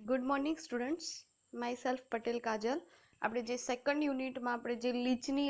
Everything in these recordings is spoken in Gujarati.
Good morning students, myself Patel Kajal. આપણે જે સેકન્ડ યુનિટમાં આપણે જે લીચની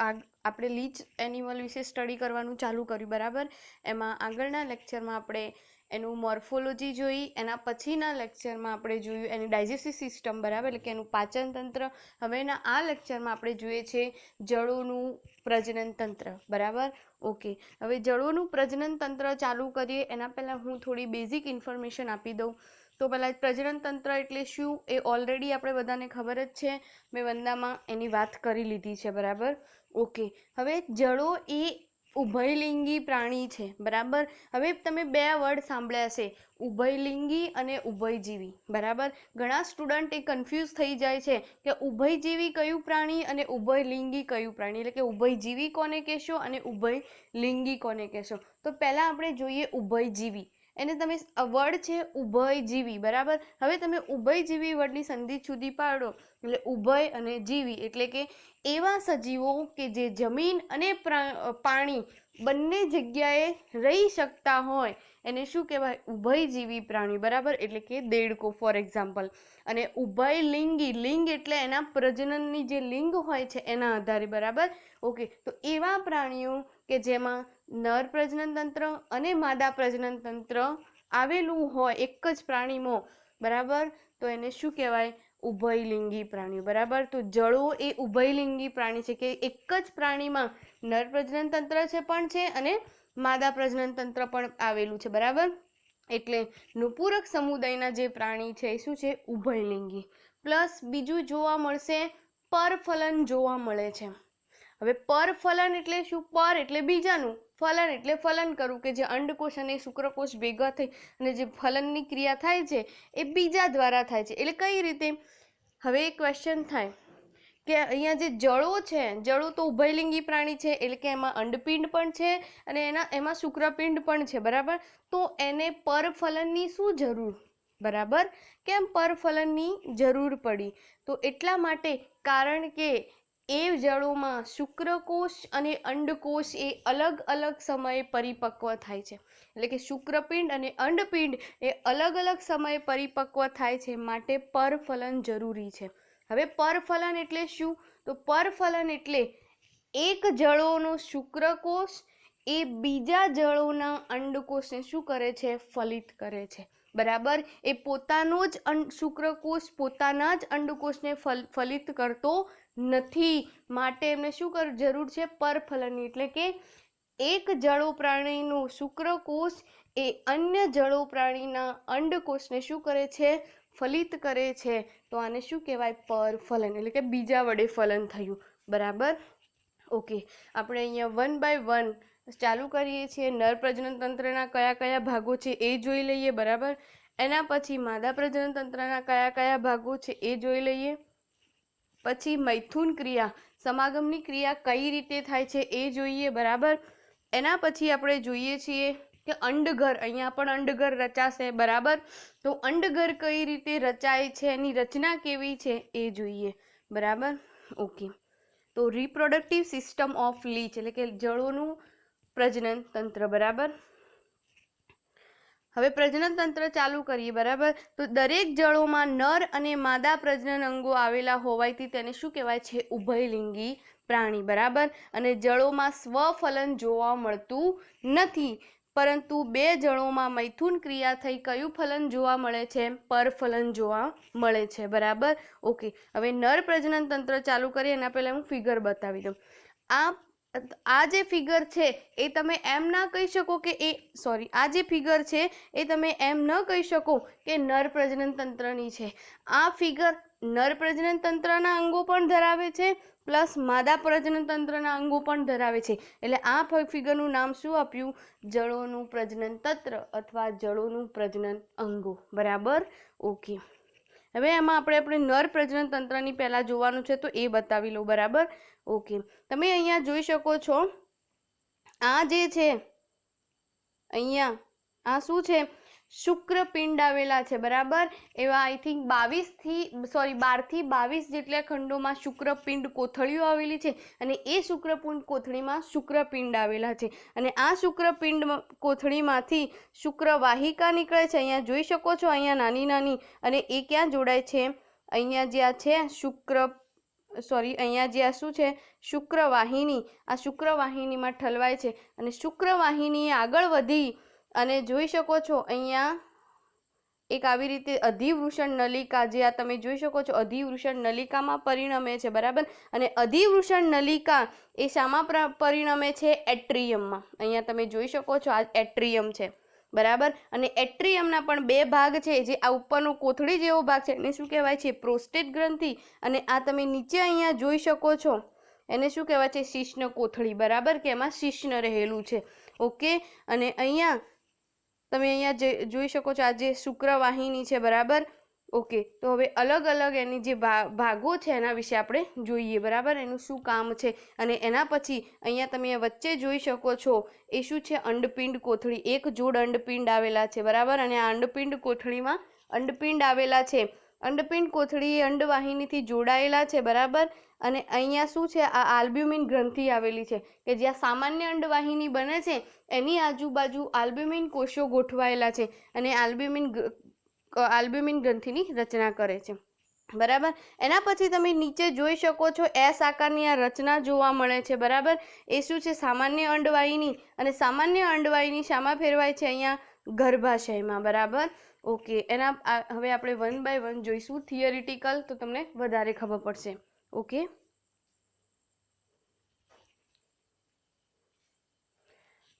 આપણે લીચ એનિમલ વિશે સ્ટડી કરવાનું ચાલુ કર્યું, બરાબર. એમાં આગળના લેક્ચરમાં આપણે એનું મોર્ફોલોજી જોઈ, એના પછીના લેક્ચરમાં આપણે જોયું એની ડાયજેસ્ટિવ સિસ્ટમ, બરાબર, એટલે કે એનું પાચન તંત્ર. હવેના આ લેક્ચરમાં આપણે જોઈએ છે જળોનું પ્રજનન તંત્ર, બરાબર. ઓકે, હવે જળોનું પ્રજનન તંત્ર ચાલુ કરીએ એના પહેલાં હું થોડી બેઝિક ઇન્ફોર્મેશન આપી દઉં. તો પહેલાં પ્રજનન તંત્ર એટલે શું એ ઓલરેડી આપણે બધાને ખબર જ છે, મેં વંદામાં એની વાત કરી લીધી છે, બરાબર. ઓકે, હવે જળો એ ઉભયલિંગી પ્રાણી છે, બરાબર. હવે તમે બે વર્ડ સાંભળ્યા છે, ઉભયલિંગી અને ઉભયજીવી, બરાબર. ઘણા સ્ટુડન્ટ એ કન્ફ્યુઝ થઈ જાય છે કે ઉભયજીવી કયું પ્રાણી અને ઉભયલિંગી કયું પ્રાણી, એટલે કે ઉભયજીવી કોને કહેશો અને ઉભયલિંગી કોને કહેશો. તો પહેલાં આપણે જોઈએ ઉભયજીવી. એને તમે વર્ડ છે ઉભયજીવી, બરાબર. હવે તમે ઉભયજીવી વર્ડની સંધિ સુધી પાડો એટલે ઉભય અને જીવી, એટલે કે એવા સજીવો કે જે જમીન અને પાણી બંને જગ્યાએ રહી શકતા હોય એને શું કહેવાય? ઉભયજીવી પ્રાણી, બરાબર, એટલે કે દેડકો ફોર એક્ઝામ્પલ. અને ઉભયલિંગી, લિંગ એટલે એના પ્રજનનની જે લિંગ હોય છે એના આધારે, બરાબર. ઓકે, તો એવા પ્રાણીઓ કે જેમાં નર પ્રજનન તંત્ર અને માદા પ્રજનન તંત્ર આવેલું હોય એક જ પ્રાણીમાં, બરાબર, તો એને શું કહેવાય? ઉભયલિંગી પ્રાણીઓ, બરાબર. તો જળો એ ઉભયલિંગી પ્રાણી છે કે એક જ પ્રાણીમાં નર પ્રજનન તંત્ર પણ છે અને માદા પ્રજનન તંત્ર પણ આવેલું છે, બરાબર. એટલે નુપુરક સમુદાયના જે પ્રાણી છે એ શું છે? ઉભયલિંગી. પ્લસ બીજું જોવા મળશે પરફલન જોવા મળે છે. હવે પરફલન એટલે શું? પર એટલે બીજાનું, ફલન એટલે ફલન કરવું, કે જે અંડકોષ અને શુક્રકોષ ભેગા થઈ અને જે ફલનની ક્રિયા થાય છે એ બીજા દ્વારા થાય છે. એટલે કઈ રીતે? હવે એક ક્વેશ્ચન થાય કે અહીંયા જે જળો છે, જળો તો ઉભયલિંગી પ્રાણી છે, એટલે કે એમાં અંડપિંડ પણ છે અને એમાં શુક્રપિંડ પણ છે, બરાબર. તો એને પરફલનની શું જરૂર? બરાબર. કેમ પરફલનની જરૂર પડી? તો એટલા માટે, કારણ કે એ જળોમાં શુક્રકોષ અને અંડકોષ એ અલગ અલગ સમયે પરિપક્વ થાય છે, એટલે કે શુક્રપિંડ અને અંડપિંડ એ અલગ અલગ સમયે પરિપક્વ થાય છે, માટે પરફલન જરૂરી છે. હવે પરફલન એટલે શું? તો પરફલન એટલે એક જળોનો શુક્રકોષ એ બીજા જળોના અંડકોષને શું કરે છે? ફલિત કરે છે, બરાબર. એ પોતાનો જ શુક્રકોષ પોતાના જ અંડકોષને ફલિત કરતો નથી, માટે એમને શું જરૂર છે? પરફલનની. એટલે કે એક જળો પ્રાણીનું શુક્રકોષ એ અન્ય જળો પ્રાણીના અંડકોષને શું કરે છે? ફલિત કરે છે. તો આને શું કહેવાય? પરફલન, એટલે કે બીજા વડે ફલન થયું, બરાબર. ઓકે, આપણે અહીંયા 1 by 1 ચાલુ કરીએ છીએ. નર પ્રજનન તંત્રના કયા કયા ભાગો છે એ જોઈ લઈએ, બરાબર. એના પછી માદા પ્રજનન તંત્રના કયા કયા ભાગો છે એ જોઈ લઈએ. પછી મૈથુન ક્રિયા, સમાગમની ક્રિયા કઈ રીતે થાય છે એ જોઈએ, બરાબર. એના પછી આપણે જોઈએ છીએ કે અંડઘર, અહીંયા પણ અંડઘર રચાશે, બરાબર. તો અંડઘર કઈ રીતે રચાય છે, એની રચના કેવી છે એ જોઈએ, બરાબર. ઓકે, તો રિપ્રોડક્ટિવ સિસ્ટમ ઓફ લીચ, એટલે કે જળોનું પ્રજનન તંત્ર, બરાબર. હવે પ્રજનન તંત્ર ચાલુ કરીએ, બરાબર. તો દરેક જળોમાં નર અને માદા પ્રજનન અંગો આવેલા હોવાથી તેને શું કહેવાય છે? ઉભયલિંગી પ્રાણી, બરાબર. અને જળોમાં સ્વફલન જોવા મળતું નથી, પરંતુ બે જળોમાં મૈથુન ક્રિયા થઈ કયું ફલન જોવા મળે છે? પરફલન જોવા મળે છે, બરાબર. ઓકે, હવે નર પ્રજનન તંત્ર ચાલુ કરીએ એના પહેલા હું ફિગર બતાવી દઉં. આ જે ફિગર છે એ તમે એમ ના કહી શકો કે આ જે ફિગર છે એ તમે એમ ન કહી શકો કે નર પ્રજનન તંત્રની છે. આ ફિગર નર પ્રજનન તંત્રના અંગો પણ ધરાવે છે, પ્લસ માદા પ્રજનન તંત્રના અંગો પણ ધરાવે છે. એટલે આ ફિગરનું નામ શું આપ્યું? જળોનું પ્રજનન તંત્ર અથવા જળોનું પ્રજનન અંગો, બરાબર. ઓકે, હવે એમાં આપણે નર પ્રજનન તંત્રની પહેલાં જોવાનું છે તો એ બતાવી લો, બરાબર. ઓકે, તમે અહીંયા જોઈ શકો છો, આ જે છે અહીંયા આ શું છે? શુક્રપિંડ આવેલા છે, બરાબર. એવા આઈ થિંક 12 થી 22 જેટલા ખંડોમાં શુક્રપિંડ કોથળીઓ આવેલી છે અને એ શુક્રપિંડ કોથળીમાં શુક્રપિંડ આવેલા છે અને આ શુક્રપિંડ કોથળીમાંથી શુક્રવાહિકા નીકળે છે. અહીંયા જોઈ શકો છો, અહીંયા નાની નાની, અને એ ક્યાં જોડાય છે? અહીંયા જે આ છે અહીંયા જે આ શું છે? શુક્રવાહિની. આ શુક્રવાહિનીમાં ઠલવાય છે અને શુક્રવાહિની આગળ વધી અને જોઈ શકો છો અહીંયા એક આવી રીતે અધિવૃષણ નલિકા, જે આ તમે જોઈ શકો છો, અધિવૃષણ નલિકામાં પરિણમે છે, બરાબર. અને અધિવૃષણ નલિકા એ શામાં પરિણમે છે? એટ્રિયમમાં. અહીંયા તમે જોઈ શકો છો, આ એટ્રિયમ છે, બરાબર. અને એટ્રિયમના પણ બે ભાગ છે. જે આ ઉપરનો કોથળી જેવો ભાગ છે એને શું કહેવાય છે? પ્રોસ્ટેટ ગ્રંથિ. અને આ તમે નીચે અહીંયા જોઈ શકો છો, એને શું કહેવાય છે? શિશ્ન કોથળી, બરાબર, કે એમાં શિશ્ન રહેલું છે. ઓકે. અને અહીંયા તમે અહીંયા જોઈ શકો છો, આ જે શુક્રવાહિની છે, બરાબર. ઓકે. તો હવે અલગ અલગ એની જે ભાગો છે એના વિશે આપણે જોઈએ, બરાબર, એનું શું કામ છે. અને એના પછી અહીંયા તમે વચ્ચે જોઈ શકો છો, એ શું છે? અંડપિંડ કોથળી. એક જોડ અંડપિંડ આવેલા છે, બરાબર. અને આ અંડપિંડ કોથળીમાં અંડપિંડ આવેલા છે. અંડપિંડ કોથળી એ અંડવાહિનીથી જોડાયેલા છે, બરાબર. અને અહીંયા શું છે? આ આલ્બ્યુમિન ગ્રંથિ આવેલી છે કે જ્યાં સામાન્ય અંડવાહિની બને છે એની આજુબાજુ આલ્બ્યુમિન કોષો ગોઠવાયેલા છે અને આલ્બ્યુમિન ગ્રંથિની રચના કરે છે, બરાબર. એના પછી તમે નીચે જોઈ શકો છો, એસ આકારની આ રચના જોવા મળે છે, બરાબર. એ શું છે? સામાન્ય અંડવાહિની. અને સામાન્ય અંડવાહિની શામાં ફેરવાય છે? અહીંયા ગર્ભાશયમાં, બરાબર. ઓકે. એના હવે આપણે 1 by 1 જોઈશું, થિયરિટિકલ, તો તમને વધારે ખબર પડશે. ઓકે.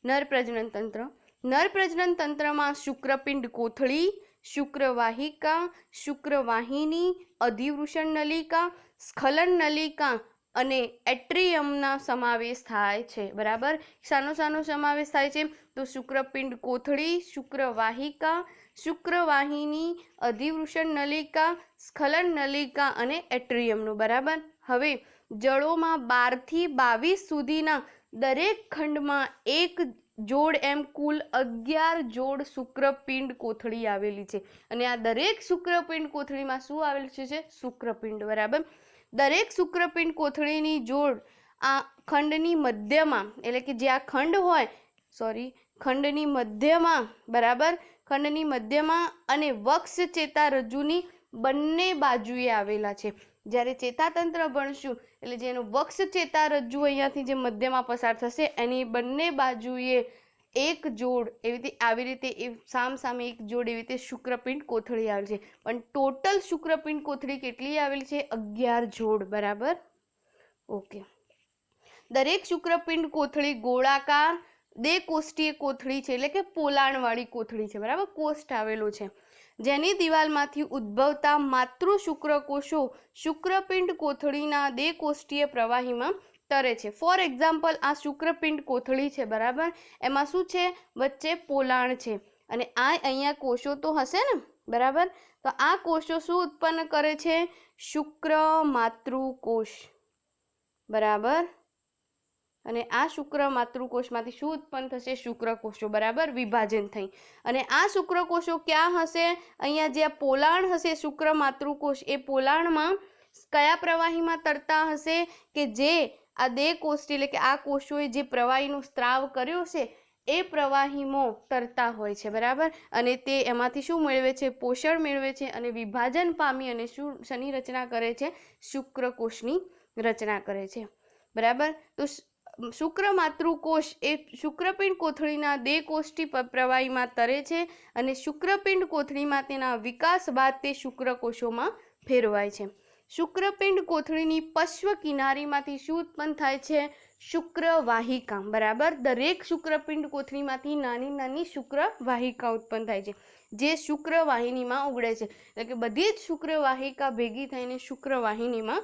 નર પ્રજનન તંત્ર. નર પ્રજનન તંત્રમાં શુક્રપિંડ કોથળી, શુક્રવાહિકા, શુક્રવાહિની, અધિવૃષણ નલિકા, સ્ખલન નલિકા અને એટ્રિયમના સમાવેશ થાય છે, બરાબર. શાનો સમાવેશ થાય છે? તો શુક્રપિંડ કોથળી, શુક્રવાહિકા, શુક્રવાહિની, અધિવૃષણ નલિકા, સ્ખલન નલિકા અને એટ્રિયમનું, બરાબર. હવે જળોમાં 12 થી 22 સુધીના દરેક ખંડમાં એક જોડ એમ કુલ 11 જોડ શુક્રપિંડ કોથળી આવેલી છે. અને આ દરેક શુક્રપિંડ કોથળીમાં શું આવેલું છે? શુક્રપિંડ, બરાબર. દરેક શુક્રપિંડ કોથળીની જોડ આ ખંડની મધ્યમાં, એટલે કે જે આ ખંડ હોય, ખંડની મધ્યમાં, બરાબર, ખંડની મધ્યમાં અને વક્ષ ચેતારજ્જુની બંને બાજુએ આવેલા છે. જ્યારે ચેતાતંત્ર ભણશું એટલે જેનો વક્ષ ચેતારજ્જુ અહીંયાથી જે મધ્યમાં પસાર થશે એની બંને બાજુએ એક જોડ આવી રીતે સામે એક જોડ એવી રીતે શુક્રપિંડ કોથળી આવેલી છે. પણ ટોટલ શુક્રપિંડ કોથળી કેટલી આવેલી છે? 11 જોડ, બરાબર. ઓકે. દરેક શુક્રપિંડ કોથળી ગોળાકાર દ્વિકોષ્ઠીય કોથળી છે, એટલે કે પોલાણવાળી કોથળી છે, બરાબર. કોષ્ઠ આવેલો છે જેની દિવાલમાંથી ઉદ્ભવતા માતૃ શુક્રકોષો શુક્રપિંડ કોથળીના દ્વિકોષ્ઠીય પ્રવાહીમાં તરે છે. ફોર એક્ઝામ્પલ, આ શુક્રપિંડ કોથળી છે, બરાબર. એમાં શું છે? વચ્ચે પોલાણ છે અને આ અહીંયા કોષો તો હશે ને, બરાબર. તો આ કોષો શું ઉત્પન્ન કરે છે? શુક્ર માતૃકોષ, બરાબર. અને આ શુક્ર માતૃકોષમાંથી શું ઉત્પન્ન થશે? શુક્રકોષો, બરાબર, વિભાજન થઈ. અને આ શુક્રકોષો ક્યાં હશે? અહીંયા જે આ પોલાણ હશે શુક્ર માતૃકોષ, એ પોલાણમાં કયા પ્રવાહીમાં તરતા હશે? કે જે આ દ્વિકોષ્ઠી એટલે કે આ કોષોએ જે પ્રવાહીનો સ્ત્રાવ કર્યો છે એ પ્રવાહીમાં તરતા હોય છે, બરાબર. અને તે એમાંથી શું મેળવે છે? પોષણ મેળવે છે અને વિભાજન પામી અને શની રચના કરે છે? શુક્રકોષની રચના કરે છે, બરાબર. તો શુક્ર માતૃકોષ એ શુક્રપિંડ કોથળીના દ્વિકોષ્ઠી પ્રવાહીમાં તરે છે અને શુક્રપિંડ કોથળીમાં તેના વિકાસ બાદ તે શુક્રકોષોમાં ફેરવાય છે. શુક્રપિંડ કોથળીની પશ્વ કિનારીમાંથી શું ઉત્પન્ન થાય છે? શુક્રવાહિકા, બરાબર. દરેક શુક્રપિંડ કોથળીમાંથી નાની નાની શુક્રવાહિકા ઉત્પન્ન થાય છે જે શુક્રવાહિનીમાં ઉગડે છે. એટલે કે બધી જ શુક્રવાહિકા ભેગી થઈને શુક્રવાહિનીમાં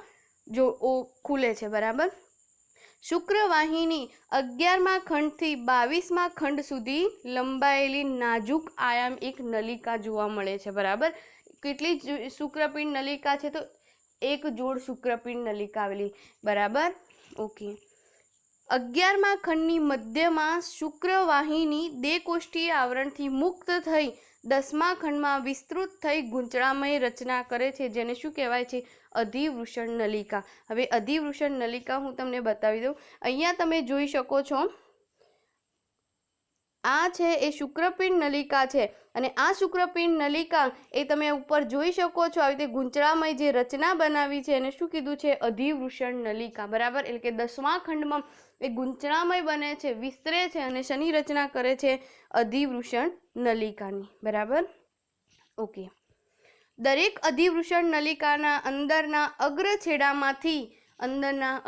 ખુલે છે, બરાબર. શુક્રવાહિની 11મા ખંડથી 22મા ખંડ સુધી લંબાયેલી નાજુક આયામ એક નલિકા જોવા મળે છે, બરાબર. કેટલી શુક્રપિંડ નલિકા છે? તો એક જોડ શુક્રપિંડ નલિકા આવેલી, બરાબર. ઓકે. 11મા ખંડની મધ્યમાં શુક્રવાહિની દ્વિકોષ્ઠીય આવરણથી મુક્ત થઈ 10મા ખંડમાં વિસ્તૃત થઈ ગૂંચળામય રચના કરે છે, જેને શું કહેવાય છે? અધિવૃષણ નલિકા. હવે અધિવૃષણ નલિકા હું તમને બતાવી દઉં. અહીંયા તમે જોઈ શકો છો, આ છે એ શુક્રપિંડ નલિકા છે, અને આ શુક્રપિંડ નલિકા એ તમે ઉપર જોઈ શકો છો આવી રીતે ગૂંચળામય જે રચના બનાવી છે એને શું કીધું છે? અધિવૃષણ નલિકા. બરાબર, એટલે કે 10મા ખંડમાં એ ગૂંચળામય બને છે, વિસ્તરે છે અને શની રચના કરે છે? અધિવૃષણ નલિકાની. બરાબર, ઓકે. દરેક અધિવૃષણ નલિકાના અંદરના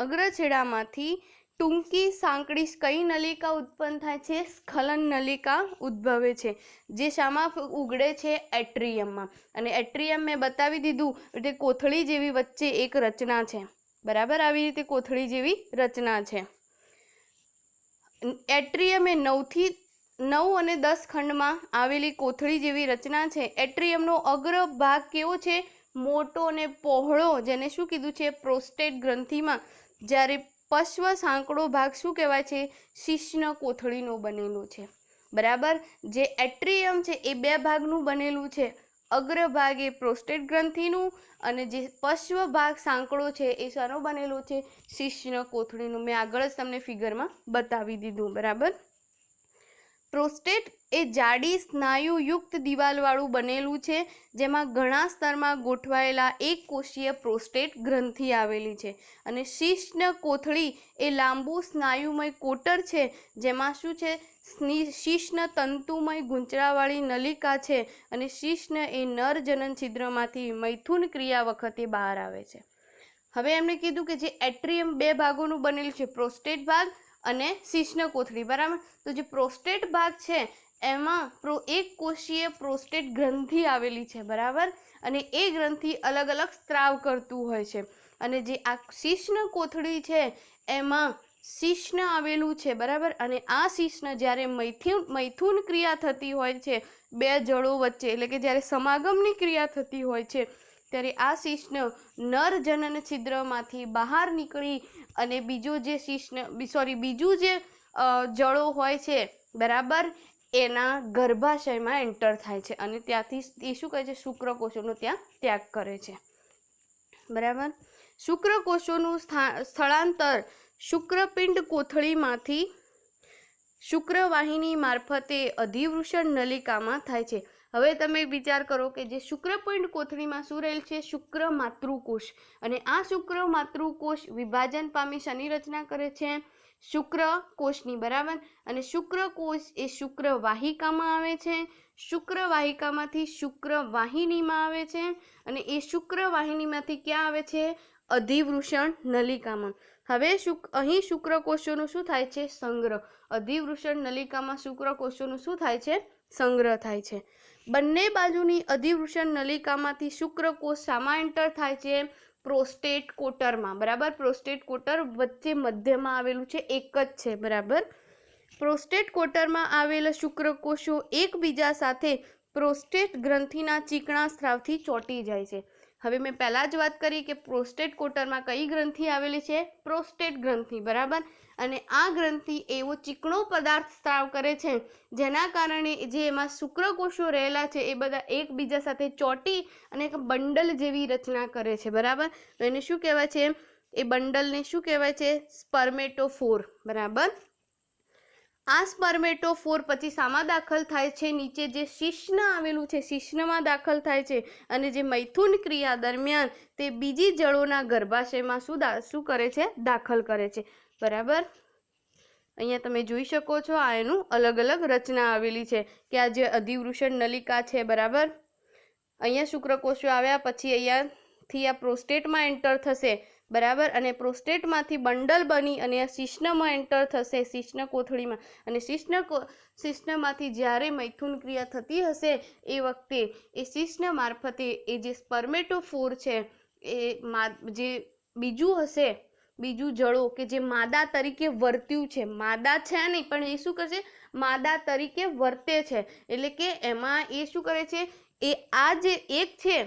અગ્રછેડામાંથી ટૂંકી સાંકડી કઈ નલિકા ઉત્પન્ન થાય છે? સ્ખલન નલિકા ઉદ્ભવે છે, જે શામાં ઉગડે છે? એટ્રિયમમાં. અને એટ્રિયમ મેં બતાવી દીધું એટલે કોથળી જેવી વચ્ચે એક રચના છે. બરાબર, આવી રીતે કોથળી જેવી રચના છે. એટ્રિયમ એ 9 અને 10 ખંડમાં આવેલી કોથળી જેવી રચના છે. એટ્રિયમનો અગ્ર ભાગ કેવો છે? મોટો અને પહોળો, જેને શું કીધું છે? પ્રોસ્ટેટ ગ્રંથિમાં. જ્યારે પશ્વ સાંકડો ભાગ શું કહેવાય છે? શિશ્ન કોથળીનો બનેલો છે. બરાબર, જે એટ્રિયમ છે એ 2 ભાગનું બનેલું છે. અગ્ર ભાગ એ પ્રોસ્ટેટ ગ્રંથિનું અને જે પશ્વ ભાગ સાંકડો છે એ શાનો બનેલો છે? શિશ્ન કોથળીનું. મેં આગળ જ તમને ફિગરમાં બતાવી દીધું. બરાબર, પ્રોસ્ટેટ એ જાડી સ્નાયુયુક્ત દિવાલવાળું બનેલું છે, જેમાં ઘણા સ્તરમાં ગોઠવાયેલા એક કોષીય પ્રોસ્ટેટ ગ્રંથિ આવેલી છે. અને શિશ્ન કોથળી એ લાંબુ સ્નાયુમય કોટર છે, જેમાં શું છે? શિશ્ન તંતુમય ગૂંચળાવાળી નલિકા છે, અને શિશ્ન એ નર જનન છિદ્રમાંથી મૈથુન ક્રિયા વખતે બહાર આવે છે. હવે એમણે કીધું કે જે એટ્રિયમ 2 ભાગોનું બનેલું છે, પ્રોસ્ટેટ ભાગ અને શિશ્ન કોથળી. બરાબર, તો જે પ્રોસ્ટેટ ભાગ છે એમાં એક કોષીય પ્રોસ્ટેટ ગ્રંથિ આવેલી છે. બરાબર, અને એ ગ્રંથિ અલગ અલગ સ્ત્રાવ કરતું હોય છે. અને જે આ શિશ્ન કોથળી છે એમાં શિશ્ન આવેલું છે. બરાબર, અને આ શિશ્ન જ્યારે મૈથુન ક્રિયા થતી હોય છે 2 જળો વચ્ચે, એટલે કે જ્યારે સમાગમની ક્રિયા થતી હોય છે, ત્યારે આ શિશ્ન નર જનન છિદ્રમાંથી બહાર નીકળી અને બીજું જે જળો હોય છે, બરાબર, એના ગર્ભાશયમાં એન્ટર થાય છે અને ત્યાંથી એ શું કહે છે? શુક્રકોષોનો ત્યાં ત્યાગ કરે છે. બરાબર, શુક્રકોષોનું સ્થળાંતર શુક્રપિંડ કોથળીમાંથી શુક્રવાહિની મારફતે અધિવૃષણ નલિકામાં થાય છે. હવે તમે વિચાર કરો કે જે શુક્રપિંડ કોથળીમાં શું રહેલ છે? શુક્ર માતૃકોષ. અને આ શુક્ર માતૃકોષ વિભાજન પામી શની રચના કરે છે? શુક્રકોષની. બરાબર, અને શુક્રકોષ એ શુક્રવાહિકામાં આવે છે. શુક્રવાહિકામાંથી શુક્રવાહિનીમાં આવે છે, અને એ શુક્રવાહિનીમાંથી ક્યાં આવે છે? અધિવૃષણ નલિકામાં. હવે અહીં શુક્રકોષોનું શું થાય છે? સંગ્રહ. અધિવૃષણ નલિકામાં શુક્રકોષોનું શું થાય છે? સંગ્રહ થાય છે. બંને બાજુની અધિવૃષણ નલિકામાંથી શુક્રકોષ શામાં એન્ટર થાય છે? પ્રોસ્ટેટ કોટરમાં. બરાબર, પ્રોસ્ટેટ કોટર વચ્ચે મધ્યમાં આવેલું છે, એક જ છે. બરાબર, પ્રોસ્ટેટ કોટરમાં આવેલા શુક્રકોષો એકબીજા સાથે પ્રોસ્ટેટ ગ્રંથિના ચીકણા સ્ત્રાવથી ચોંટી જાય છે. હવે મેં પહેલાં જ વાત કરી કે પ્રોસ્ટેટ કોટરમાં કઈ ગ્રંથિ આવેલી છે? પ્રોસ્ટેટ ગ્રંથિ. બરાબર, અને આ ગ્રંથિ એવો ચીકણો પદાર્થ સ્ત્રાવ કરે છે, જેના કારણે જે એમાં શુક્રકોષો રહેલા છે એ બધા એકબીજા સાથે ચોંટી અને એક બંડલ જેવી રચના કરે છે. બરાબર, તો એને શું કહેવાય છે? એ બંડલને શું કહેવાય છે? સ્પર્મેટોફોર. બરાબર, આ સ્પર્મેટોફોર પછી શામાં દાખલ થાય છે? નીચે જે શિશ્ન આવેલું છે શિશ્નમાં દાખલ થાય છે, અને જે મૈથુન ક્રિયા દરમિયાન તે બીજી જળોના ગર્ભાશયમાં શું કરે છે? દાખલ કરે છે. બરાબર, અહીંયા તમે જોઈ શકો છો આ એનું અલગ અલગ રચના આવેલી છે કે આ જે અધિવૃષણ નલિકા છે. બરાબર, અહીંયા શુક્રકોષો આવ્યા પછી અહીંયાથી આ પ્રોસ્ટેટમાં એન્ટર થશે. બરાબર, અને પ્રોસ્ટેટમાંથી બંડલ બની અને આ શિશ્નમાં એન્ટર થશે, શિશ્ન કોથળીમાં. અને શિશ્નમાંથી જ્યારે મૈથુન ક્રિયા થતી હશે એ વખતે એ શિશ્ન મારફતે એ જે સ્પર્મેટોફોર છે એ જે બીજું હશે, બીજું જળો કે જે માદા તરીકે વર્ત્યું છે, માદા છે નહીં પણ એ શું કરશે? માદા તરીકે વર્તે છે. એટલે કે એમાં એ શું કરે છે? એ આ જે એક છે,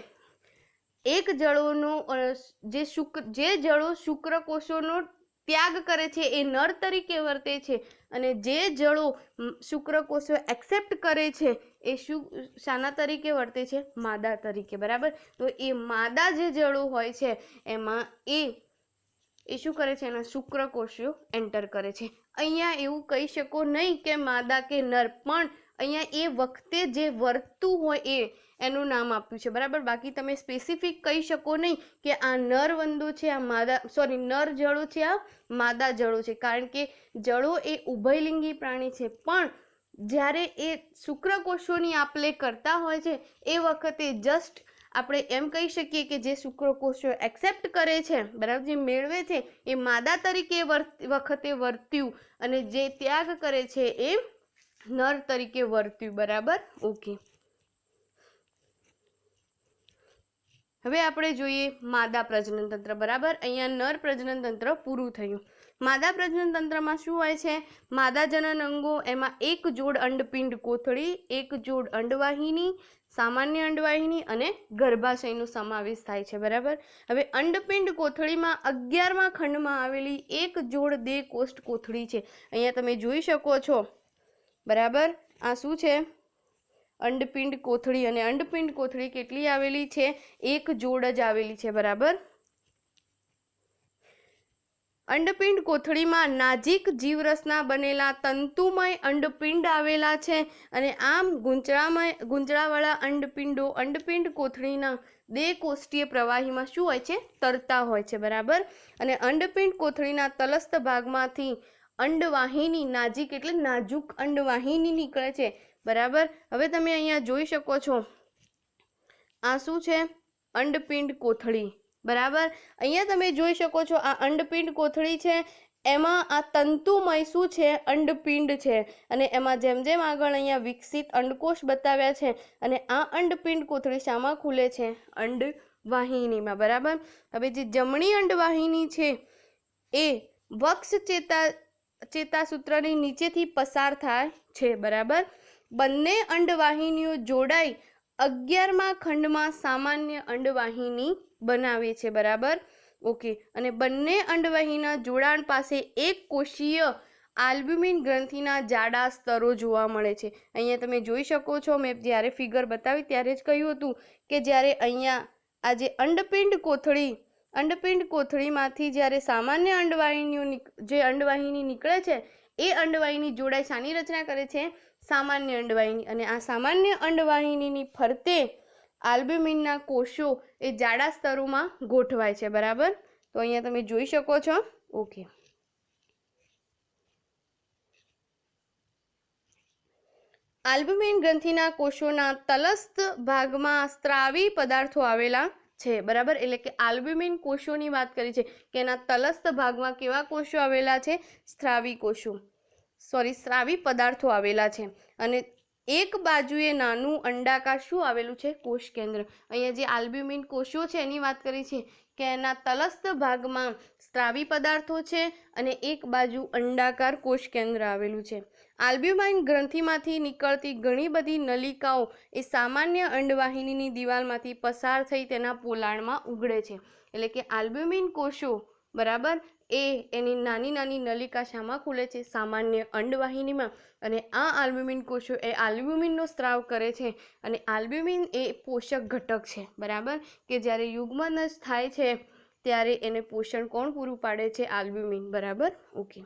એક જળોનો જે જળો શુક્રકોષોનો ત્યાગ કરે છે એ નર તરીકે વર્તે છે, અને જે જળો શુક્રકોષો એક્સેપ્ટ કરે છે એ શાના તરીકે વર્તે છે? માદા તરીકે, બરાબર. તો એ માદા જે જળો હોય છે એમાં એ શું કરે છે? એના શુક્રકોષો એન્ટર કરે છે. અહીંયા એવું કહી શકો નહીં કે માદા કે નર, પણ અહીંયા એ વખતે જે વર્તતું હોય એનું નામ આપ્યું છે, બરાબર. બાકી તમે સ્પેસિફિક કહી શકો નહીં કે આ નર વંદો છે, આ નર જળો છે, આ માદા જળો છે, કારણ કે જળો એ ઉભયલિંગી પ્રાણી છે. પણ જ્યારે એ શુક્રકોષોની આપલે કરતા હોય છે એ વખતે જસ્ટ આપણે એમ કહી શકીએ કે જે શુક્રકોષો એક્સેપ્ટ કરે છે, બરાબર, જે મેળવે છે એ માદા તરીકે વખતે વર્ત્યું, અને જે ત્યાગ કરે છે એ નર તરીકે વર્ત્યું, બરાબર. ઓકે, હવે આપણે જોઈએ માદા પ્રજનન તંત્ર, બરાબર. અહીંયા નર પ્રજનન તંત્ર પૂરું થયું. માદા પ્રજનન તંત્રમાં શું હોય છે? માદા જનન અંગો, એમાં એક જોડ અંડપિંડ કોથળી, એક જોડ અંડવાહિની, સામાન્ય અંડવાહિની અને ગર્ભાશયનો સમાવેશ થાય છે, બરાબર. હવે અંડપિંડ કોથળીમાં 11મા ખંડમાં આવેલી એક જોડ દેહ કોષ્ઠ કોથળી છે. અહીંયા તમે જોઈ શકો છો, બરાબર. આ શું છે? અંડપિંડ કોથળી. અને અંડપિંડ કોથળી કેટલી આવેલી છે? એક જોડ જ આવેલી છે, બરાબર. અંડપિંડ કોથળીમાં નાજુક જીવરસના બનેલા તંતુમય અંડપિંડ આવેલા છે, અને આમ ગૂંચળાવાળા અંડપિંડો અંડપિંડ કોથળીના દેહકોષ્ઠીય પ્રવાહીમાં શું હોય છે? તરતા હોય છે, બરાબર. અને અંડપિંડ કોથળીના તલસ્થ ભાગમાંથી અંડવાહિની, નાજુક એટલે નાજુક અંડવાહિની નીકળે છે, બરાબર. હવે તમે અહીંયા જોઈ શકો છો, આ શું છે? અંડપિંડ કોથળી, બરાબર. અહીંયા તમે જોઈ શકો છો, આ અંડપિંડ કોથળી છે, એમાં આ તંતુમય શું છે? અંડપિંડ છે, અને એમાં જેમ જેમ આગળ અહીંયા વિકસિત અંડકોષ બતાવ્યા છે, અને આ અંડપિંડ કોથળી શામાં ખુલે છે? અંડવાહિનીમાં, બરાબર. હવે જે જમણી અંડવાહિની છે એ વક્ષ ચેતાસૂત્રની નીચેથી પસાર થાય છે, બરાબર. બંને અંડવાહિનીઓ જોડાઈ 11મા ખંડમાં સામાન્ય અંડવાહિની બનાવે છે, બરાબર. ઓકે, અને બંને અંડવાહિનીના જોડાણ પાસે એક કોષીય આલ્બ્યુમિન ગ્રંથિના જાડા સ્તરો જોવા મળે છે. અહીંયા તમે જોઈ શકો છો, મેં જ્યારે ફિગર બતાવી ત્યારે જ કહ્યું હતું કે જ્યારે અહીંયા આ જે અંડપિંડ કોથળીમાંથી જ્યારે સામાન્ય અંડવાહિની નીકળે છે, એ અંડવાહિની જોડાઈ શાની રચના કરે છે? સામાન્ય અંડવાહિની. અને આ સામાન્ય અંડવાહિનીની ફરતે આલ્બ્યુમિનના કોષો એ જાડા સ્તરોમાં ગોઠવાય છે, બરાબર. તો અહીંયા તમે જોઈ શકો છો. ઓકે, આલ્બ્યુમિન ગ્રંથિના કોષોના તલસ્થ ભાગમાં સ્ત્રાવી પદાર્થો આવેલા છે, બરાબર. એટલે કે આલ્બ્યુમિન કોષોની વાત કરી છે કે એના તલસ્થ ભાગમાં કેવા કોષો આવેલા છે? સ્ત્રાવી પદાર્થો આવેલા છે. અને એક બાજુએ નાનું અંડાકાર શું આવેલું છે? કોષ કેન્દ્ર. અહીંયા જે આલ્બ્યુમિન કોષો છે એની વાત કરી છે કે એના તલસ્થ ભાગમાં સ્ત્રાવી પદાર્થો છે, અને એક બાજુ અંડાકાર કોષ કેન્દ્ર આવેલું છે. આલ્બ્યુમિન ગ્રંથિમાંથી નીકળતી ઘણી બધી નલિકાઓ એ સામાન્ય અંડવાહિનીની દિવાલમાંથી પસાર થઈ તેના પોલાણમાં ઉઘડે છે. એટલે કે આલ્બ્યુમિન કોષો, બરાબર, એની નાની નાની નલિકા શામાં ખુલે છે? સામાન્ય અંડવાહિનીમાં. અને આ આલ્બ્યુમિન કોષો એ આલ્બ્યુમિનનો સ્ત્રાવ કરે છે, અને આલ્બ્યુમિન એ પોષક ઘટક છે, બરાબર. કે જ્યારે યુગ્મન થાય છે ત્યારે એને પોષણ કોણ પૂરું પાડે છે? આલ્બ્યુમિન, બરાબર. ઓકે,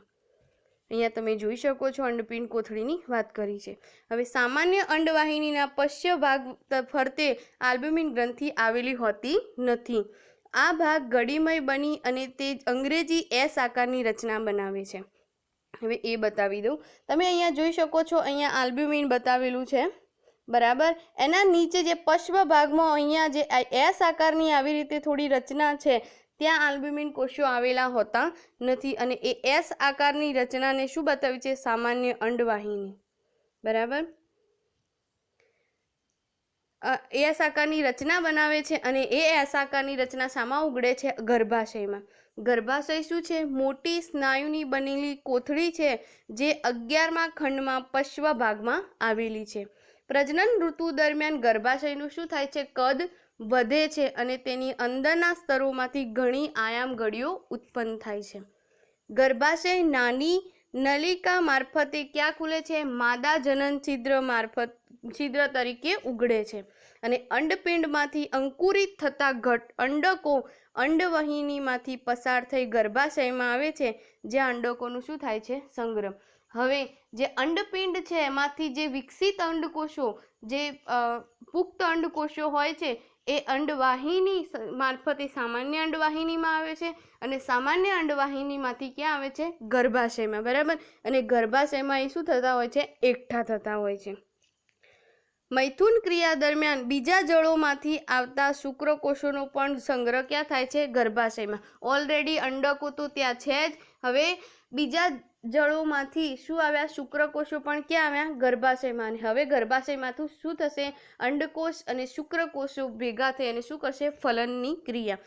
અહીંયા તમે જોઈ શકો છો, અંડપિંડ કોથળીની વાત કરી છે. હવે સામાન્ય અંડવાહિનીના પશ્ય ભાગ ફરતે આલ્બ્યુમિન ગ્રંથિ આવેલી હોતી નથી. આ ભાગ ગડીમય બની અને તે અંગ્રેજી એસ આકારની રચના બનાવે છે. હવે એ બતાવી દઉં. તમે અહીંયા જોઈ શકો છો, અહીંયા આલ્બ્યુમિન બતાવેલું છે, બરાબર. એના નીચે જે પશ્વ ભાગમાં અહીંયા જે એસ આકારની આવી રીતે થોડી રચના છે, ત્યાં આલ્બ્યુમિન કોષો આવેલા હોતા નથી, અને એ એસ આકારની રચનાને શું બતાવી છે? સામાન્ય અંડવાહિની, બરાબર. એસ આકારની રચના બનાવે છે, અને એ એસ આકારની રચના શામાં ઉગડે છે? ગર્ભાશયમાં. ગર્ભાશય શું છે? મોટી સ્નાયુની બનેલી કોથળી છે, જે 11મા ખંડમાં પશ્વ ભાગમાં આવેલી છે. પ્રજનન ઋતુ દરમિયાન ગર્ભાશયનું શું થાય છે? કદ વધે છે, અને તેની અંદરના સ્તરોમાંથી ઘણી આયામ ગળીઓ ઉત્પન્ન થાય છે. ગર્ભાશય નાની નલિકા મારફતે ક્યાં ખુલે છે? માદા જનન છિદ્ર તરીકે ઉઘડે છે. અને અંડપિંડમાંથી અંકુરિત થતા અંડકો અંડવાહિનીમાંથી પસાર થઈ ગર્ભાશયમાં આવે છે, જ્યાં અંડકોનું શું થાય છે? સંગ્રહ. હવે જે અંડપિંડ છે એમાંથી જે વિકસિત અંડકોષો, જે પુખ્ત અંડકોષો હોય છે, એ અંડવાહિની મારફતે સામાન્ય અંડવાહિનીમાં આવે છે અને સામાન્ય અંડવાહિનીમાંથી ક્યાં આવે છે? ગર્ભાશયમાં. બરાબર. અને ગર્ભાશયમાં એ શું થતા હોય છે? એકઠા થતા હોય છે. મૈથુન ક્રિયા દરમિયાન બીજા જળોમાંથી આવતા શુક્રકોષોનો પણ સંગ્રહ ક્યાં થાય છે? ગર્ભાશયમાં. ઓલરેડી અંડકો તો ત્યાં છે જ. હવે બીજા જળોમાંથી શું આવ્યા? શુક્રકોષો પણ ક્યાં આવ્યા? ગર્ભાશયમાં. અને હવે ગર્ભાશયમાંથી શું થશે? અંડકોષ અને શુક્રકોષો ભેગા થઈ અને શું કરશે? ફલનની ક્રિયા.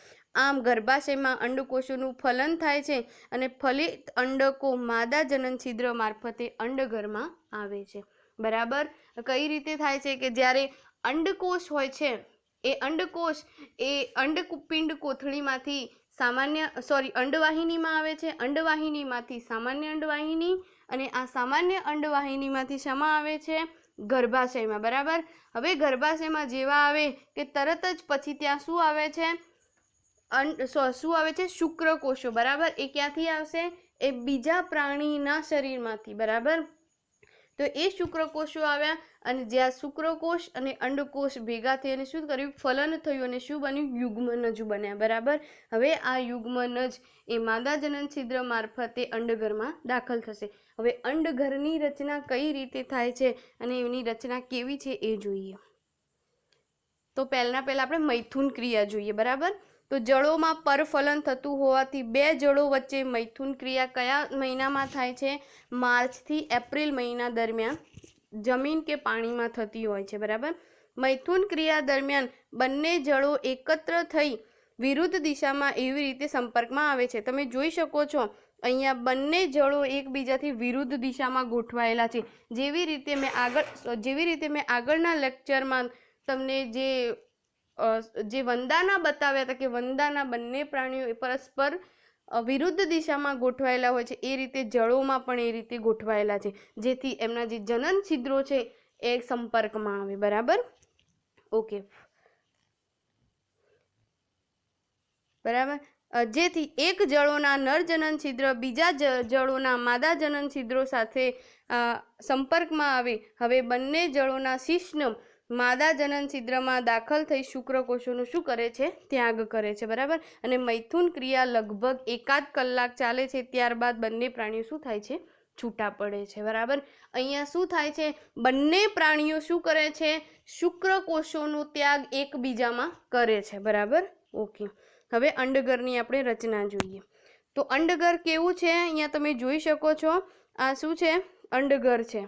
આમ ગર્ભાશયમાં અંડકોષોનું ફલન થાય છે અને ફલિત અંડકો માદા જનન છિદ્ર મારફતે અંડગરમાં આવે છે. બરાબર. કઈ રીતે થાય છે કે જ્યારે અંડકોષ હોય છે એ અંડકોષ એ અંડપિંડ કોથળીમાંથી અંડવાહિનીમાં આવે છે. અંડવાહિનીમાંથી સામાન્ય અંડવાહિની અને આ સામાન્ય અંડવાહિનીમાંથી શેમાં આવે છે? ગર્ભાશયમાં. બરાબર. હવે ગર્ભાશયમાં જેવા આવે કે તરત જ પછી ત્યાં શું આવે છે? શું આવે છે? શુક્રકોષો. બરાબર. એ ક્યાંથી આવશે? એ બીજા પ્રાણીના શરીરમાંથી. બરાબર. તો એ શુક્રકોષો આવ્યા અને જ્યાં શુક્રકોષ અને અંડકોષ ભેગા થઈ અને શું કર્યું? ફલન થયું અને શું બન્યું? યુગ્મનજ બન્યા. બરાબર. હવે આ યુગ્મનજ એ માદા જનન છિદ્ર મારફતે અંડગરમાં દાખલ થશે. હવે અંડગરની રચના કઈ રીતે થાય છે અને એની રચના કેવી છે એ જોઈએ. તો પહેલા આપણે મૈથુન ક્રિયા જોઈએ. બરાબર. તો જળોમાં પરફલન થતું હોવાથી બે જળો વચ્ચે મૈથુન ક્રિયા કયા મહિનામાં થાય છે? માર્ચથી એપ્રિલ મહિના દરમિયાન જમીન કે પાણીમાં થતી હોય છે. બરાબર. મૈથુન ક્રિયા દરમિયાન બંને જળો એકત્ર થઈ વિરુદ્ધ દિશામાં એવી રીતે સંપર્કમાં આવે છે. તમે જોઈ શકો છો અહીંયા બંને જળો એકબીજાથી વિરુદ્ધ દિશામાં ગોઠવાયેલા છે. જેવી રીતે મેં આગળના લેક્ચરમાં તમને જે વંદાના બતાવ્યા હતા કે વંદાના બંને પ્રાણીઓ પરસ્પર વિરુદ્ધ દિશામાં ગોઠવાયેલા હોય છે, એ રીતે જળોમાં પણ એ રીતે ગોઠવાયેલા છે, જેથી એમના જે જનન છિદ્રો છે એ સંપર્કમાં આવે. બરાબર. ઓકે. બરાબર. જેથી એક જળોના નર જનન છિદ્ર બીજા જળોના માદા જનન છિદ્રો સાથે સંપર્કમાં આવે. હવે બંને જળોના શિશ્ન માદા જનન છિદ્રમાં દાખલ થઈ શુક્રકોષોનું શું કરે છે? ત્યાગ કરે છે. બરાબર. અને મૈથુન ક્રિયા લગભગ 1 કલાક ચાલે છે. ત્યારબાદ બંને પ્રાણીઓ શું થાય છે? છૂટા પડે છે. બરાબર. અહીંયા શું થાય છે? બંને પ્રાણીઓ શું કરે છે? શુક્રકોષોનો ત્યાગ એકબીજામાં કરે છે. બરાબર. ઓકે. હવે અંડગરની આપણે રચના જોઈએ. તો અંડગર કેવું છે? અહીંયા તમે જોઈ શકો છો. આ શું છે? અંડગર છે.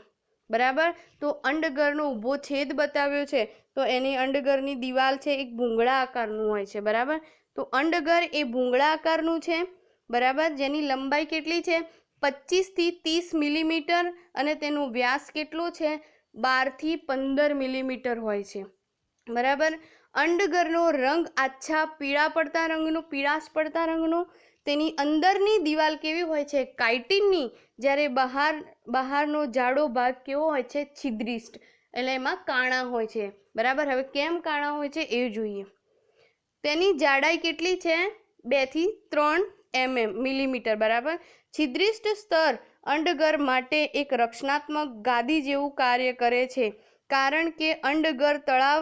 બરાબર. તો અંડગરનો ઊભો છેદ બતાવ્યો છે. તો એની અંડગરની દિવાલ છે એક ભૂંગળા આકારનું હોય છે. બરાબર. તો અંડગર એ ભૂંગળા આકારનું છે. બરાબર. જેની લંબાઈ કેટલી છે? 25 થી 30 મિલીમીટર અને તેનો વ્યાસ કેટલો છે? 12 થી 15 મિલીમીટર હોય છે. બરાબર. અંડગરનો રંગ આછા પીળાશ પડતા રંગનો. તેની અંદરની દિવાલ કેવી હોય છે? કાઇટિનની. જ્યારે બહારનો જાડો ભાગ કેવો હોય છે? છિદ્રિષ્ટ. એટલે એમાં કાણા હોય છે. બરાબર. હવે કેમ કાણા હોય છે એ જોઈએ. તેની જાડાઈ કેટલી છે? 2 થી 3 મિલીમીટર. બરાબર. છિદ્રિષ્ટ સ્તર અંડગર માટે એક રક્ષણાત્મક ગાદી જેવું કાર્ય કરે છે, કારણ કે અંડગર તળાવ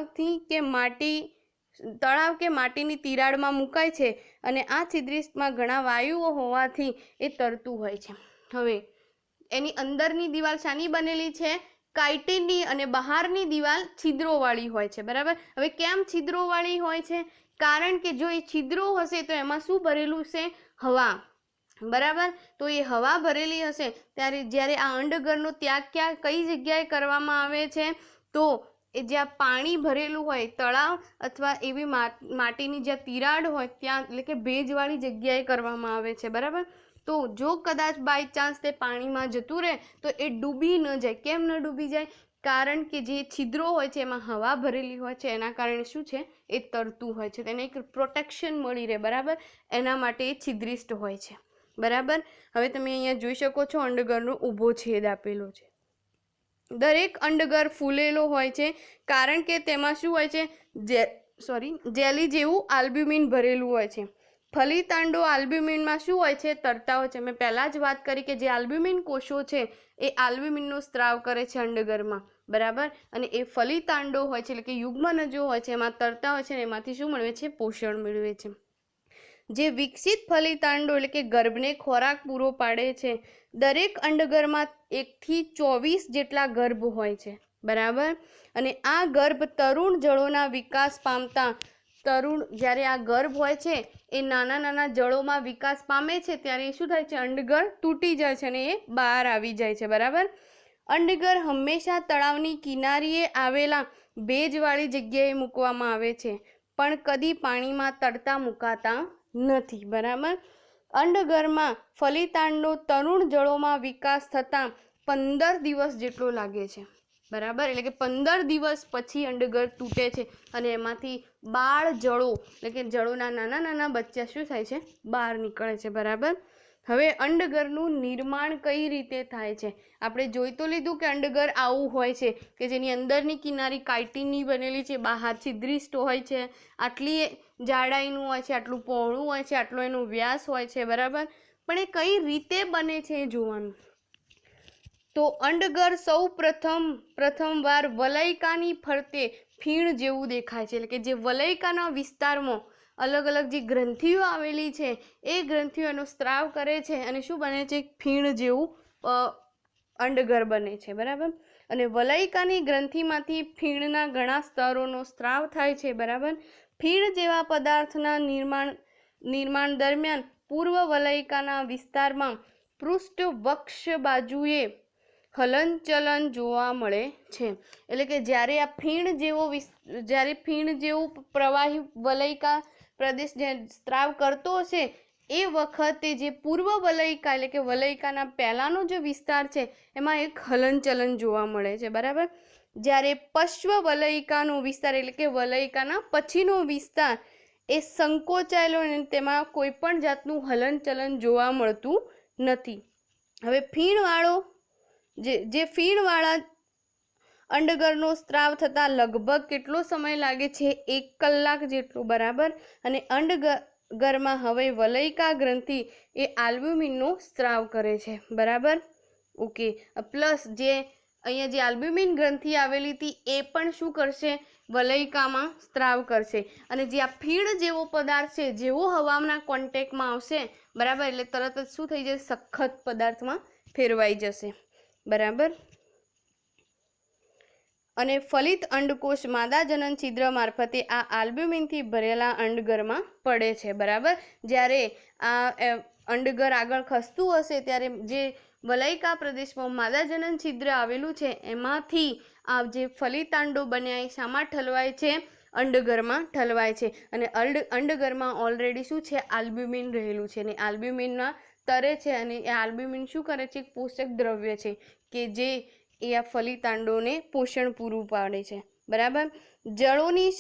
કે માટીની તિરાડમાં મુકાય છે અને આ છિદ્રિષ્ટમાં ઘણા વાયુઓ હોવાથી એ તરતું હોય છે. હવે એની અંદરની દિવાલ શાની બનેલી છે? કાઇટિનની. અને બહારની દિવાલ છિદ્રોવાળી હોય છે. બરાબર. હવે કેમ છિદ્રોવાળી હોય છે? કારણ કે જો એ છિદ્રો હશે તો એમાં શું ભરેલું છે? હવા. બરાબર. તો એ હવા ભરેલી હશે ત્યારે જ્યારે આ અંડગરનો ત્યાગ કઈ જગ્યાએ કરવામાં આવે છે? તો એ જ્યાં પાણી ભરેલું હોય, તળાવ અથવા એવી માટીની જ્યાં તિરાડ હોય ત્યાં, એટલે કે ભેજવાળી જગ્યાએ કરવામાં આવે છે. બરાબર. તો જો કદાચ બાય ચાન્સ તે પાણીમાં જતું રહે તો એ ડૂબી ન જાય. કેમ ન ડૂબી જાય? કારણ કે જે છિદ્રો હોય છે એમાં હવા ભરેલી હોય છે, એના કારણે શું છે? એ તરતું હોય છે. તેને એક પ્રોટેક્શન મળી રહે. બરાબર. એના માટે એ છિદ્રિષ્ટ હોય છે. બરાબર. હવે તમે અહીંયા જોઈ શકો છો અંડગરનો ઊભો છેદ આપેલો છે. દરેક અંડગર ફૂલેલો હોય છે કારણ કે તેમાં શું હોય છે, જેલી જેવું આલ્બ્યુમિન ભરેલું હોય છે. ફલિતાંડો આલ્બ્યુમિનમાં શું હોય છે, તરતા હોય છે. મેં પહેલાં જ વાત કરી કે જે આલ્બ્યુમિન કોષો છે એ આલ્બ્યુમિનનો સ્ત્રાવ કરે છે અંડગરમાં, બરાબર. અને એ ફલિતાંડો હોય છે એટલે કે યુગ્મનજો હોય છે એમાં તરતા હોય છે અને એમાંથી શું મેળવે છે, પોષણ મેળવે છે. જે વિકસિત ફલિતાંડો એટલે કે ગર્ભને ખોરાક પૂરો પાડે છે. દરેક અંડગરમાં 1 થી 24 જેટલા ગર્ભ હોય છે, બરાબર. અને આ ગર્ભ તરુણ જળોના વિકાસ પામતા જ્યારે આ ગર્ભ હોય છે એ નાના નાના જળોમાં વિકાસ પામે છે ત્યારે શું થાય છે, અંડગર તૂટી જાય છે અને એ બહાર આવી જાય છે, બરાબર. અંડગર હંમેશા તળાવની કિનારીએ આવેલા ભેજવાળી જગ્યાએ મૂકવામાં આવે છે, પણ કદી પાણીમાં તરતા મુકાતા નથી, બરાબર. અંડગરમાં ફલિતાંડનો તરુણ જળોમાં વિકાસ થતાં 15 દિવસ જેટલો લાગે છે, બરાબર. એટલે કે 15 દિવસ પછી અંડગર તૂટે છે અને એમાંથી બાળ જળો એટલે કે જળોના નાના નાના બચ્ચા શું થાય છે, બહાર નીકળે છે, બરાબર. હવે અંડગરનું નિર્માણ કઈ રીતે થાય છે, આપણે જોઈ તો લીધું કે અંડગર આવું હોય છે કે જેની અંદરની કિનારી કાઇટિનની બનેલી છે, બહાર છિદ્રિષ્ટ હોય છે, આટલી જાડાઈનું હોય છે, આટલું પહોળું હોય છે, આટલો એનો વ્યાસ હોય છે, બરાબર. પણ એ કઈ રીતે બને છે એ જોવાનું. તો અંડગર સૌ પ્રથમવાર વલયકાની ફરતે ફીણ જેવું દેખાય છે, એટલે કે જે વલયકાના વિસ્તારમાં અલગ અલગ જે ગ્રંથિઓ આવેલી છે એ ગ્રંથિઓ એનો સ્ત્રાવ કરે છે અને શું બને છે, ફીણ જેવું અંડગર બને છે, બરાબર. અને વલયકાની ગ્રંથિમાંથી ફીણના ઘણા સ્તરોનો સ્ત્રાવ થાય છે, બરાબર. ફીણ જેવા પદાર્થના નિર્માણ દરમિયાન પૂર્વ વલયકાના વિસ્તારમાં પૃષ્ઠવક્ષ બાજુએ હલનચલન જોવા મળે છે. એટલે કે જ્યારે ફીણ જેવું પ્રવાહી વલયકા પ્રદેશ જે સ્ત્રાવ કરતો હશે એ વખતે જે પૂર્વ વલયકા એટલે કે વલયકાના પહેલાંનો જે વિસ્તાર છે એમાં એક હલનચલન જોવા મળે છે, બરાબર. જ્યારે પશ્વ વલયિકાનો વિસ્તાર એટલે કે વલયિકાના પછીનો વિસ્તાર એ સંકોચાયેલો અને તેમાં કોઈ પણ જાતનું હલનચલન જોવા મળતું નથી. હવે ફીણવાળા અંડગરનો સ્ત્રાવ થતાં લગભગ કેટલો સમય લાગે છે, 1 કલાક જેટલો, બરાબર. અને અંડગરમાં હવે વલયિકા ગ્રંથિ એ આલ્બ્યુમિનનો સ્ત્રાવ કરે છે, બરાબર. ઓકે. પ્લસ જે અહીંયા જે આલ્બ્યુમિન ગ્રંથિ આવેલી હતી એ પણ શું કરશે, વલયિકામાં સ્ત્રાવ કરશે. અને જે આ ફીણ જેવો પદાર્થ છે જેવો હવાના કોન્ટેક્ટમાં આવશે, બરાબર, એટલે તરત જ શું થઈ જશે, સખત પદાર્થમાં ફેરવાઈ જશે, બરાબર. અને ફલિત અંડકોષ માદા જનન છિદ્ર મારફતે આ આલ્બ્યુમિનથી ભરેલા અંડગરમાં પડે છે, બરાબર. જ્યારે આ અંડગર આગળ ખસતું હશે ત્યારે જે વલયિકા પ્રદેશમાં માદા જનન છિદ્ર આવેલું છે એમાંથી આ જે ફલિતાંડો બન્યા એ શામાં ઠલવાય છે, અંડગરમાં ઠલવાય છે. અને અંડગરમાં ઓલરેડી શું છે, આલ્બ્યુમિન રહેલું છે અને આલ્બ્યુમિનમાં તરે છે અને એ આલ્બ્યુમિન શું કરે છે, એક પોષક દ્રવ્ય છે કે જે એ આ ફલિતાંડોને પોષણ પૂરું પાડે છે, બરાબર. જળોની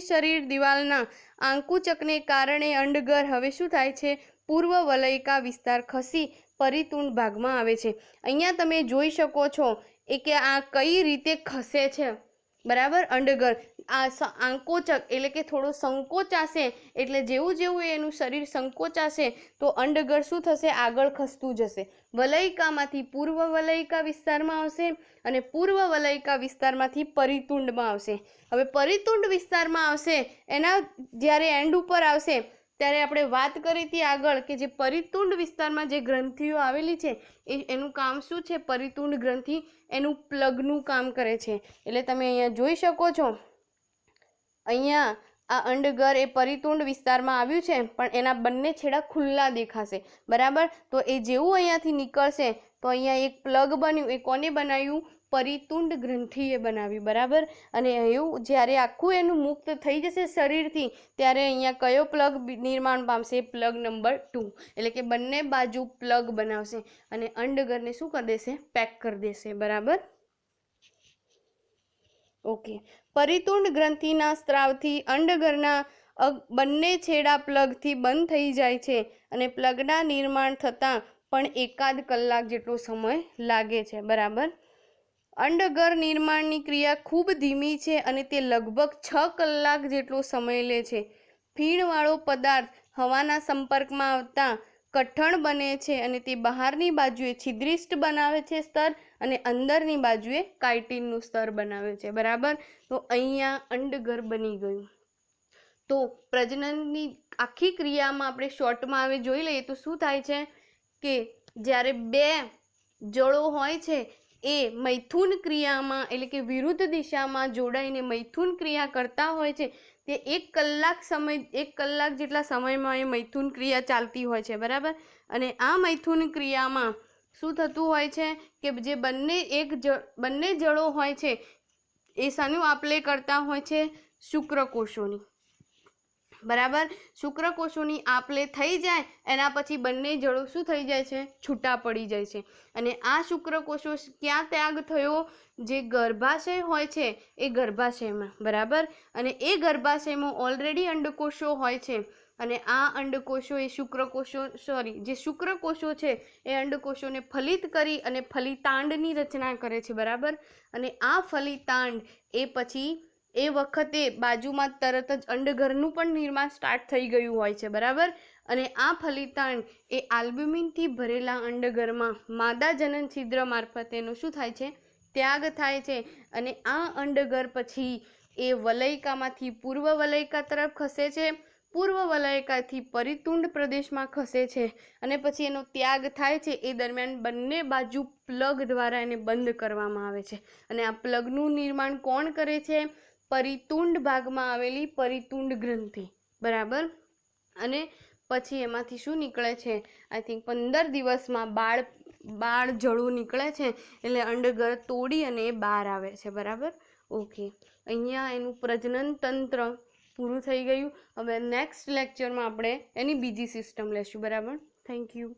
શરીર દિવાલના આંકુચકને કારણે અંડગર હવે શું થાય છે, પૂર્વ વલયિકા વિસ્તાર ખસી પરિતુંડ ભાગમાં આવે છે. અહીંયા તમે જોઈ શકો છો કે આ કઈ રીતે ખસે છે, બરાબર. અંડગર આ આંકોચક એટલે કે થોડો સંકોચાશે એટલે જેવું એનું શરીર સંકોચાશે તો અંડગર શું થશે, આગળ ખસતું જશે, વલયિકામાંથી પૂર્વ વલયિકા વિસ્તારમાં આવશે અને પૂર્વ વલયિકા વિસ્તારમાંથી પરિતુંડમાં આવશે. હવે પરિતુંડ વિસ્તારમાં આવશે એના જ્યારે એન્ડ ઉપર આવશે ત્યારે આપણે વાત કરી હતી આગળ કે જે પરિતુંડ વિસ્તારમાં જે ગ્રંથિઓ આવેલી છે એનું કામ શું છે, પરિતુંડ ગ્રંથિ એનું પ્લગનું કામ કરે છે. એટલે તમે અહીંયા જોઈ શકો છો, અહીંયા આ અંડગર એ પરિતુંડ વિસ્તારમાં આવ્યું છે પણ એના બંને છેડા ખુલ્લા દેખાશે, બરાબર. તો એ જેવું અહીંયાથી નીકળશે તો અહીંયા એક પ્લગ બન્યું, એ કોને બનાવ્યું, પરિતુંડ ગ્રંથિએ બનાવ્યું, બરાબર. અને એવું જ્યારે આખું એનું મુક્ત થઈ જશે શરીરથી ત્યારે અહીંયા કયો પ્લગ નિર્માણ પામશે, પ્લગ નંબર 2, એટલે કે બંને બાજુ પ્લગ બનાવશે અને અંડગરને શું કરી દેશે, પેક કરી દેશે, બરાબર. ઓકે. પરિતુંડ ગ્રંથિના સ્ત્રાવથી અંડગરના બંને છેડા પ્લગથી બંધ થઈ જાય છે અને પ્લગના નિર્માણ થતાં પણ 1 કલાક જેટલો સમય લાગે છે, બરાબર. અંડગર નિર્માણની ક્રિયા ખૂબ ધીમી છે અને તે લગભગ 6 કલાક જેટલો સમય લે છે. ફીણવાળો પદાર્થ હવાના સંપર્કમાં આવતા કઠણ બને છે અને તે બહારની બાજુએ છિદ્રિષ્ટ બનાવે છે સ્તર અને અંદરની બાજુએ કાઇટિનનું સ્તર બનાવે છે, બરાબર. તો અહીંયા અંડગર બની ગયું. તો પ્રજનનની આખી ક્રિયામાં આપણે શોર્ટમાં હવે જોઈ લઈએ તો શું થાય છે કે જ્યારે 2 જળો હોય છે એ મૈથુન ક્રિયામાં એટલે કે વિરુદ્ધ દિશામાં જોડાઈને મૈથુન ક્રિયા કરતા હોય છે, તે 1 કલાક જેટલા સમયમાં એ મૈથુન ક્રિયા ચાલતી હોય છે, બરાબર. અને આ મૈથુન ક્રિયામાં શું થતું હોય છે કે જે બંને જળો હોય છે એ શાનું આપલે કરતા હોય છે? શુક્રકોષોની, બરાબર. શુક્રકોષોની આપલે થઈ જાય એના પછી બંને જળો શું થઈ જાય છે? છૂટા પડી જાય છે. અને આ શુક્રકોષો ક્યાં ત્યાગ થયો? જે ગર્ભાશય હોય છે એ ગર્ભાશયમાં, બરાબર. અને એ ગર્ભાશયમાં ઓલરેડી અંડકોષો હોય છે અને આ અંડકોષો એ જે શુક્રકોષો છે એ અંડકોષોને ફલિત કરી અને ફલિતાંડની રચના કરે છે, બરાબર. અને આ ફલિતાંડ એ પછી એ વખતે બાજુમાં તરત જ અંડગરનું પણ નિર્માણ સ્ટાર્ટ થઈ ગયું હોય છે, બરાબર. અને આ ફલિતાંડ એ આલ્બ્યુમિનથી ભરેલા અંડગરમાં માદા જનન છિદ્ર મારફતે એનો શું થાય છે? ત્યાગ થાય છે. અને આ અંડગર પછી એ વલયિકામાંથી પૂર્વ વલયિકા તરફ ખસે છે, પૂર્વ વલયિકાથી પરિતુંડ પ્રદેશમાં ખસે છે અને પછી એનો ત્યાગ થાય છે. એ દરમિયાન બંને બાજુ પ્લગ દ્વારા એને બંધ કરવામાં આવે છે અને આ પ્લગનું નિર્માણ કોણ કરે છે? પરિતુંડ ભાગમાં આવેલી પરિતુંડ ગ્રંથિ, બરાબર. અને પછી એમાંથી શું નીકળે છે? આઈ થિંક 15 દિવસમાં બાળ જળું નીકળે છે એટલે અંડગર તોડી અને એ બહાર આવે છે, બરાબર. ઓકે, અહીંયા એનું પ્રજનન તંત્ર પૂરું થઈ ગયું. હવે નેક્સ્ટ લેક્ચરમાં આપણે એની બીજી સિસ્ટમ લેશું, બરાબર. Thank you.